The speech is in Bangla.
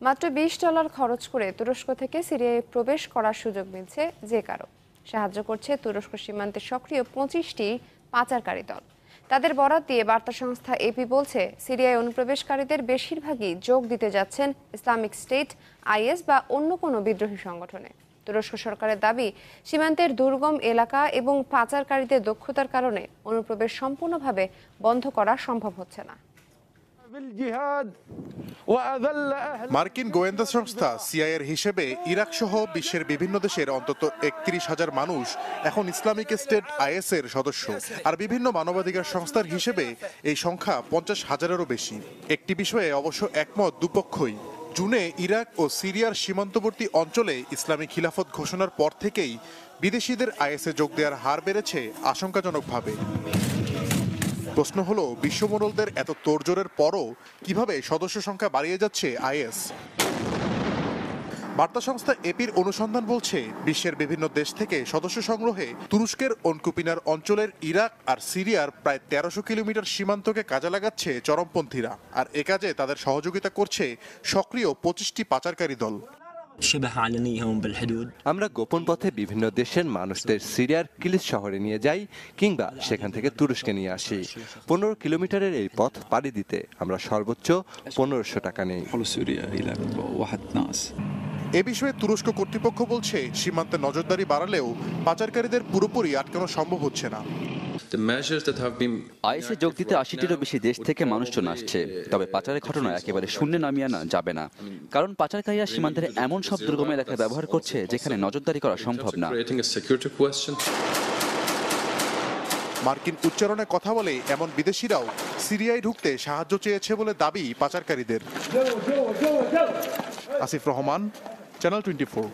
মাত্র $20 খরচ করে তুরস্ক থেকে সিরিয়ায় প্রবেশ করার সুযোগ মিলছে যে কারো। সাহায্য করছে তুরস্ক সীমান্তে সক্রিয় 25টি পাচারকারী দল। তাদের বরাত দিয়ে বার্তা সংস্থা এপি বলছে, সিরিয়ায় অনুপ্রবেশকারীদের বেশিরভাগই যোগ দিতে যাচ্ছেন ইসলামিক স্টেট, আইএস বা অন্য কোনো বিদ্রোহী সংগঠনে। তুরস্ক সরকারের দাবি, সীমান্তের দুর্গম এলাকা এবং পাচারকারীদের দক্ষতার কারণে অনুপ্রবেশ সম্পূর্ণভাবে বন্ধ করা সম্ভব হচ্ছে না। মার্কিন গোয়েন্দা সংস্থা সিআইএর হিসেবে ইরাক সহ বিশ্বের বিভিন্ন দেশের অন্তত ৩১,০০০ মানুষ এখন ইসলামিক স্টেট আইএস এর সদস্য। আর বিভিন্ন মানবাধিকার সংস্থার হিসেবে এই সংখ্যা ৫০,০০০-এরও বেশি। একটি বিষয়ে অবশ্য একমত দুপক্ষই। জুনে ইরাক ও সিরিয়ার সীমান্তবর্তী অঞ্চলে ইসলামী খিলাফত ঘোষণার পর থেকেই বিদেশিদের আইএসে যোগ দেওয়ার হার বেড়েছে আশঙ্কাজনকভাবে। প্রশ্ন হলো, বিশ্বমোড়লদের এত তোড়জোড়ের পরও কিভাবে সদস্য সংখ্যা বাড়িয়ে যাচ্ছে আইএস? বার্তা সংস্থা এপির অনুসন্ধান বলছে, বিশ্বের বিভিন্ন দেশ থেকে সদস্য সংগ্রহে তুরস্কের অনকুপিনার অঞ্চলের ইরাক আর সিরিয়ার প্রায় ১৩০০ কিলোমিটার সীমান্তকে কাজে লাগাচ্ছে চরমপন্থীরা। আর এ কাজে তাদের সহযোগিতা করছে সক্রিয় ২৫টি পাচারকারী দল। আমরা গোপন পথে বিভিন্ন দেশের মানুষদের সিরিয়ার কিলিস শহরে নিয়ে যাই কিংবা সেখান থেকে তুরস্কে নিয়ে আসি। ১৫ কিলোমিটারের এই পথ পাড়ি দিতে আমরা সর্বোচ্চ ১৫০০ টাকা নেই। এ বিষয়ে তুরস্ক কর্তৃপক্ষ বলছে, সীমান্তে নজরদারি বাড়ালেও পাচারকারীদের পুরোপুরি আটকানো সম্ভব হচ্ছে না। আইএসে যোগ দিতে ৮০টিরও বেশি দেশ থেকে মানুষজন আসছে, তবে পাচারের ঘটনা একেবারে শূন্যে নামিয়ে আনা যাবে না, কারণ পাচারকারীরা সীমান্তের এমন সব দুর্গম এলাকা ব্যবহার করছে যেখানে নজরদারি করা সম্ভব না। মার্কিন উচ্চারণে কথা বলে এমন বিদেশিরাও সিরিয়ায় ঢুকতে সাহায্য চেয়েছে বলে দাবি পাচারকারীদের। আসিফ রহমান, চ্যানেল 24।